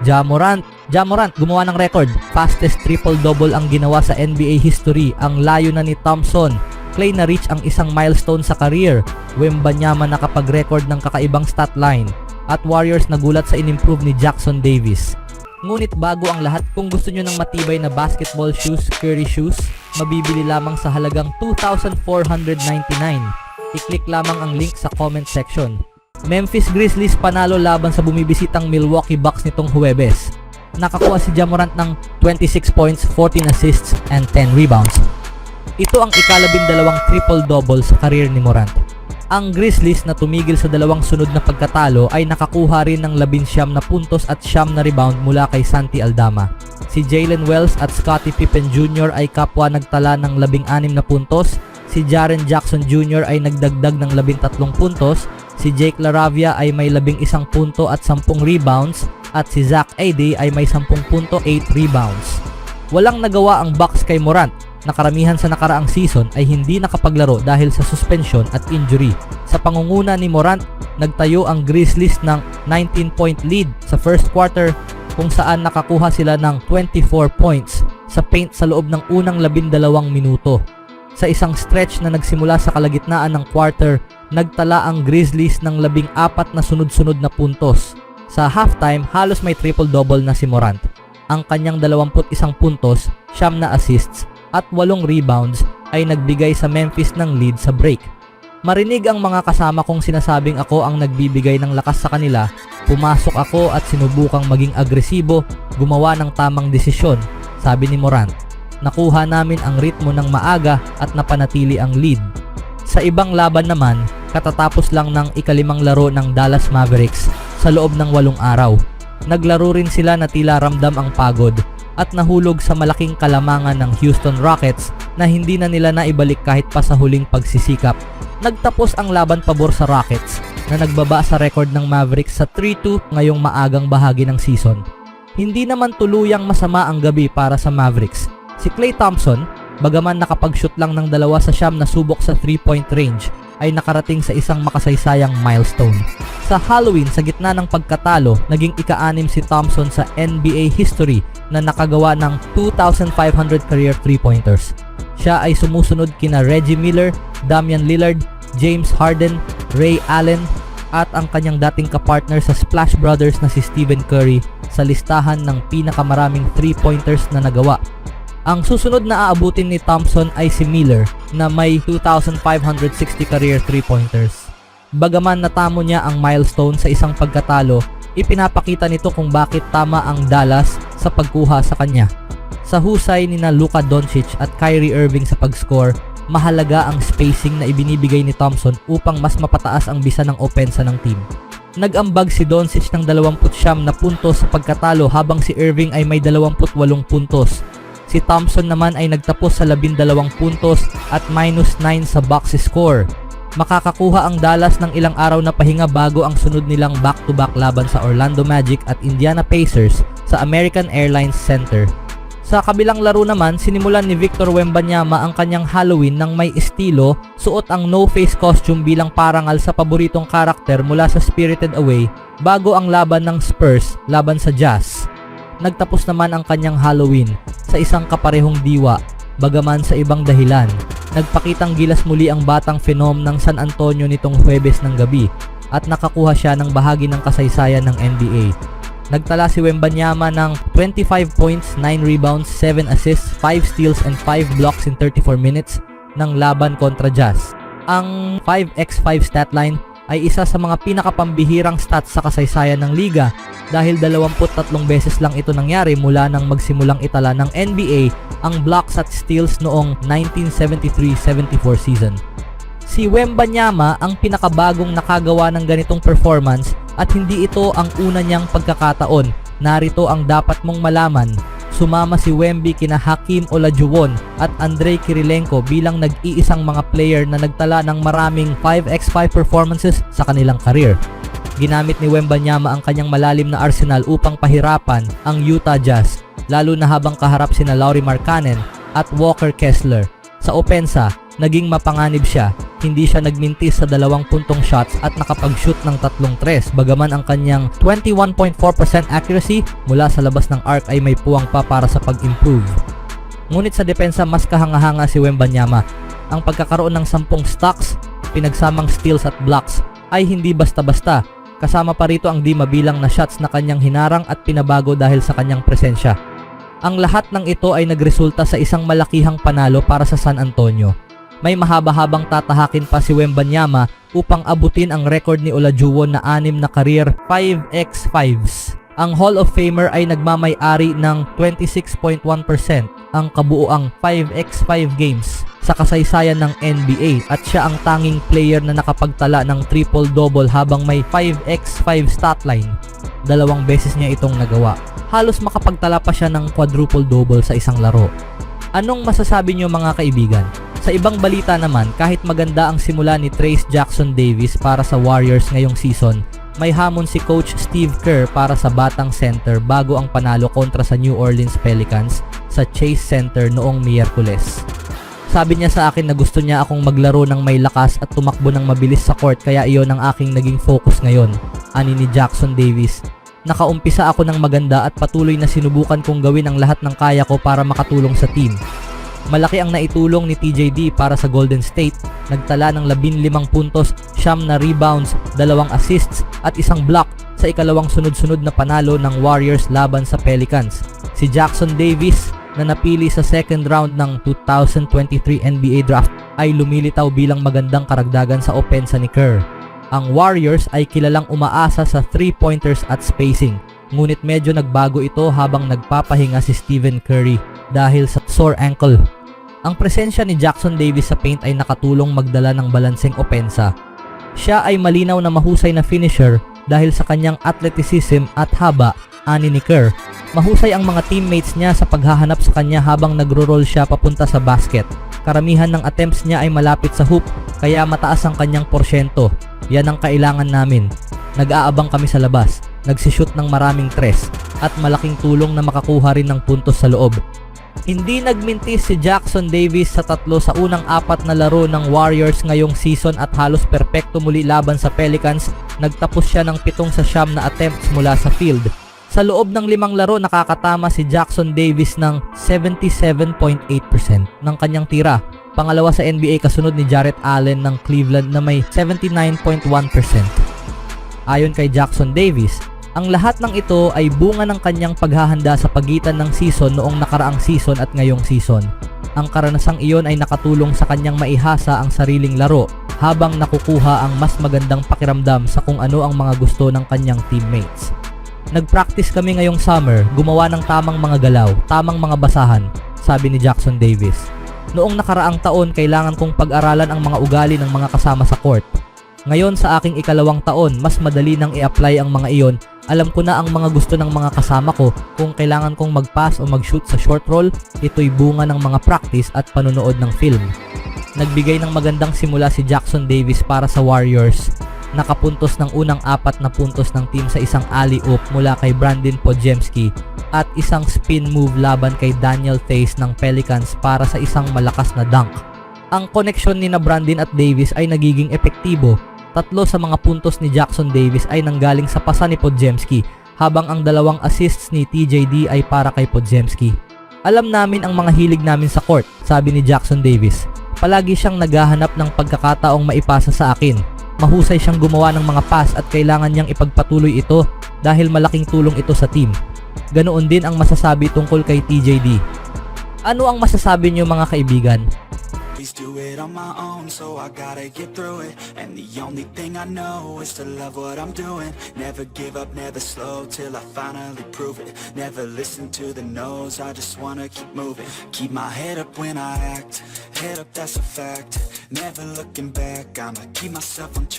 Ja Morant. Ja Morant gumawa ng record. Fastest triple-double ang ginawa sa NBA history. Ang layo na ni Thompson. Klay na-reach ang isang milestone sa career. Wembanyama nakapag-record ng kakaibang stat line. At Warriors nagulat sa in-improve ni Jackson Davis. Ngunit bago ang lahat, kung gusto nyo ng matibay na basketball shoes, Curry shoes, mabibili lamang sa halagang $2,499. I-click lamang ang link sa comment section. Memphis Grizzlies panalo laban sa bumibisitang Milwaukee Bucks nitong Huwebes. Nakakuha si Ja Morant ng 26 points, 14 assists, and 10 rebounds. Ito ang ikalabindalawang triple-double sa career ni Morant. Ang Grizzlies na tumigil sa dalawang sunod na pagkatalo ay nakakuha rin ng 19 na puntos at 9 na rebound mula kay Santi Aldama. Si Jalen Wells at Scottie Pippen Jr. ay kapwa nagtala ng 16 na puntos. Si Jaren Jackson Jr. ay nagdagdag ng 13 puntos. Si Jake LaRavia ay may 11 punto at 10 rebounds. At si Zach Edey ay may 10 punto, 8 rebounds. Walang nagawa ang Bucks kay Morant na karamihan sa nakaraang season ay hindi nakapaglaro dahil sa suspension at injury. Sa pangunguna ni Morant, nagtayo ang Grizzlies ng 19-point lead sa first quarter kung saan nakakuha sila ng 24 points sa paint sa loob ng unang 12 minuto. Sa isang stretch na nagsimula sa kalagitnaan ng quarter, nagtala ang Grizzlies ng 14 na sunod-sunod na puntos. Sa halftime, halos may triple-double na si Morant. Ang kanyang 21 puntos, 9 na assists, at 8 rebounds ay nagbigay sa Memphis ng lead sa break. Marinig ang mga kasama kong sinasabing ako ang nagbibigay ng lakas sa kanila, pumasok ako at sinubukang maging agresibo, gumawa ng tamang desisyon, sabi ni Morant. Nakuha namin ang ritmo ng maaga at napanatili ang lead. Sa ibang laban naman, katatapos lang ng ikalimang laro ng Dallas Mavericks sa loob ng 8 araw. Naglaro rin sila na tila ramdam ang pagod at nahulog sa malaking kalamangan ng Houston Rockets na hindi na nila naibalik kahit pa sa huling pagsisikap. Nagtapos ang laban pabor sa Rockets na nagbaba sa record ng Mavericks sa 3-2 ngayong maagang bahagi ng season. Hindi naman tuluyang masama ang gabi para sa Mavericks. Si Klay Thompson, bagaman nakapag-shoot lang ng 2 sa 9 na subok sa 3-point range, ay nakarating sa isang makasaysayang milestone. Sa Halloween, sa gitna ng pagkatalo, naging ika-6 si Thompson sa NBA history na nakagawa ng 2,500 career 3-pointers. Siya ay sumusunod kina Reggie Miller, Damian Lillard, James Harden, Ray Allen, at ang kanyang dating kapartner sa Splash Brothers na si Stephen Curry sa listahan ng pinakamaraming 3-pointers na nagawa. Ang susunod na aabutin ni Thompson ay si Miller na may 2,560 career 3-pointers. Bagaman natamo niya ang milestone sa isang pagkatalo, ipinapakita nito kung bakit tama ang Dallas sa pagkuha sa kanya. Sa husay ni na Luka Doncic at Kyrie Irving sa pag-score, mahalaga ang spacing na ibinibigay ni Thompson upang mas mapataas ang bisa ng opensa ng team. Nag-ambag si Doncic ng 29 na puntos sa pagkatalo habang si Irving ay may 28 puntos. Si Thompson naman ay nagtapos sa 12 puntos at -9 sa box score. Makakakuha ang Dallas ng ilang araw na pahinga bago ang sunod nilang back-to-back laban sa Orlando Magic at Indiana Pacers sa American Airlines Center. Sa kabilang laro naman, sinimulan ni Victor Wembanyama ang kanyang Halloween ng may estilo, suot ang no-face costume bilang parangal sa paboritong karakter mula sa Spirited Away bago ang laban ng Spurs laban sa Jazz. Nagtapos naman ang kanyang Halloween sa isang kaparehong diwa, bagaman sa ibang dahilan. Nagpakitang gilas muli ang batang Phenom ng San Antonio nitong Huwebes ng gabi at nakakuha siya ng bahagi ng kasaysayan ng NBA. Nagtala si Wembanyama ng 25 points, 9 rebounds, 7 assists, 5 steals and 5 blocks in 34 minutes ng laban kontra Jazz. Ang 5x5 statline ay isa sa mga pinakapambihirang stats sa kasaysayan ng liga dahil 23 beses lang ito nangyari mula nang magsimulang itala ng NBA ang blocks at steals noong 1973-74 season. Si Wembanyama ang pinakabagong nakagawa ng ganitong performance at hindi ito ang una niyang pagkakataon. Narito ang dapat mong malaman. Sumama si Wemby kina Hakeem Olajuwon at Andrei Kirilenko bilang nag-iisang mga player na nagtala ng maraming 5x5 performances sa kanilang career. Ginamit ni Wembanyama ang kanyang malalim na arsenal upang pahirapan ang Utah Jazz, lalo na habang kaharap sina Lauri Markkanen at Walker Kessler. Sa opensa, Naging mapanganib siya, hindi siya nagmintis sa 2 puntong shots at nakapag-shoot ng 3 tres, bagaman ang kanyang 21.4% accuracy mula sa labas ng arc ay may puwang pa para sa pag-improve. Ngunit sa depensa mas kahanga-hanga si Wembanyama. Ang pagkakaroon ng 10 stocks, pinagsamang steals at blocks ay hindi basta-basta, kasama pa rito ang di mabilang na shots na kanyang hinarang at pinabago dahil sa kanyang presensya. Ang lahat ng ito ay nagresulta sa isang malakihang panalo para sa San Antonio. May mahaba-habang tatahakin pa si Wembanyama upang abutin ang record ni Olajuwon na 6 na career 5x5s. Ang Hall of Famer ay nagmamay-ari ng 26.1%, ang kabuuang 5x5 games sa kasaysayan ng NBA, at siya ang tanging player na nakapagtala ng triple-double habang may 5x5 statline. 2 beses niya itong nagawa. Halos makapagtala pa siya ng quadruple-double sa isang laro. Anong masasabi niyo mga kaibigan? Sa ibang balita naman, kahit maganda ang simula ni Trayce Jackson Davis para sa Warriors ngayong season, may hamon si Coach Steve Kerr para sa batang center bago ang panalo kontra sa New Orleans Pelicans sa Chase Center noong Miyerkules. Sabi niya sa akin na gusto niya akong maglaro ng may lakas at tumakbo ng mabilis sa court, kaya iyon ang aking naging focus ngayon, ani ni Jackson Davis. Nakaumpisa ako ng maganda at patuloy na sinubukan kong gawin ang lahat ng kaya ko para makatulong sa team. Malaki ang naitulong ni TJD para sa Golden State. Nagtala ng 15 puntos, 9 na rebounds, 2 assists at 1 block sa ikalawang sunod-sunod na panalo ng Warriors laban sa Pelicans. Si Jackson Davis na napili sa second round ng 2023 NBA Draft ay lumilitaw bilang magandang karagdagan sa opensa ni Kerr. Ang Warriors ay kilalang umaasa sa 3-pointers at spacing, ngunit medyo nagbago ito habang nagpapahinga si Stephen Curry dahil sa sore ankle. Ang presensya ni Jackson Davis sa paint ay nakatulong magdala ng balanseng opensa. Siya ay malinaw na mahusay na finisher dahil sa kanyang athleticism at haba, ani ni Kerr. Mahusay ang mga teammates niya sa paghahanap sa kanya habang nagro-roll siya papunta sa basket. Karamihan ng attempts niya ay malapit sa hoop, kaya mataas ang kanyang porsyento. Yan ang kailangan namin. Nag-aabang kami sa labas, nagsishoot ng maraming tres, at malaking tulong na makakuha rin ng puntos sa loob. Hindi nagmintis si Jackson Davis sa 3 sa unang 4 na laro ng Warriors ngayong season at halos perpekto muli laban sa Pelicans. Nagtapos siya ng 7 sa 9 na attempts mula sa field. Sa loob ng 5 laro, nakakatama si Jackson Davis ng 77.8% ng kanyang tira. Pangalawa sa NBA kasunod ni Jarrett Allen ng Cleveland na may 79.1%. Ayon kay Jackson Davis, ang lahat ng ito ay bunga ng kanyang paghahanda sa pagitan ng season noong nakaraang season at ngayong season. Ang karanasang iyon ay nakatulong sa kanyang maihasa ang sariling laro habang nakukuha ang mas magandang pakiramdam sa kung ano ang mga gusto ng kanyang teammates. Nag-practice kami ngayong summer, gumawa ng tamang mga galaw, tamang mga basahan, sabi ni Jackson Davis. Noong nakaraang taon, kailangan kong pag-aralan ang mga ugali ng mga kasama sa court. Ngayon sa aking ikalawang taon, mas madali nang i-apply ang mga iyon. Alam ko na ang mga gusto ng mga kasama ko. Kung kailangan kong mag-pass o mag-shoot sa short roll, ito'y bunga ng mga practice at panonood ng film. Nagbigay ng magandang simula si Jackson Davis para sa Warriors. Nakapuntos ng unang 4 na puntos ng team sa isang alley-oop mula kay Brandon Podziemski at isang spin move laban kay Daniel Theis ng Pelicans para sa isang malakas na dunk. Ang koneksyon ni na Brandon at Davis ay nagiging epektibo. 3 sa mga puntos ni Jackson Davis ay nanggaling sa pasa ni Podziemski, habang ang 2 assists ni TJD ay para kay Podziemski. Alam namin ang mga hilig namin sa court, sabi ni Jackson Davis. Palagi siyang naghahanap ng pagkakataong maipasa sa akin. Mahusay siyang gumawa ng mga pass at kailangan niyang ipagpatuloy ito dahil malaking tulong ito sa team. Ganoon din ang masasabi tungkol kay TJD. Ano ang masasabi niyo mga kaibigan? Always do it on my own, so I gotta get through it. And the only thing I know is to love what I'm doing. Never give up, never slow, till I finally prove it. Never listen to the no's, I just wanna keep moving. Keep my head up when I act, head up that's a fact. Never looking back, I'ma keep myself on track.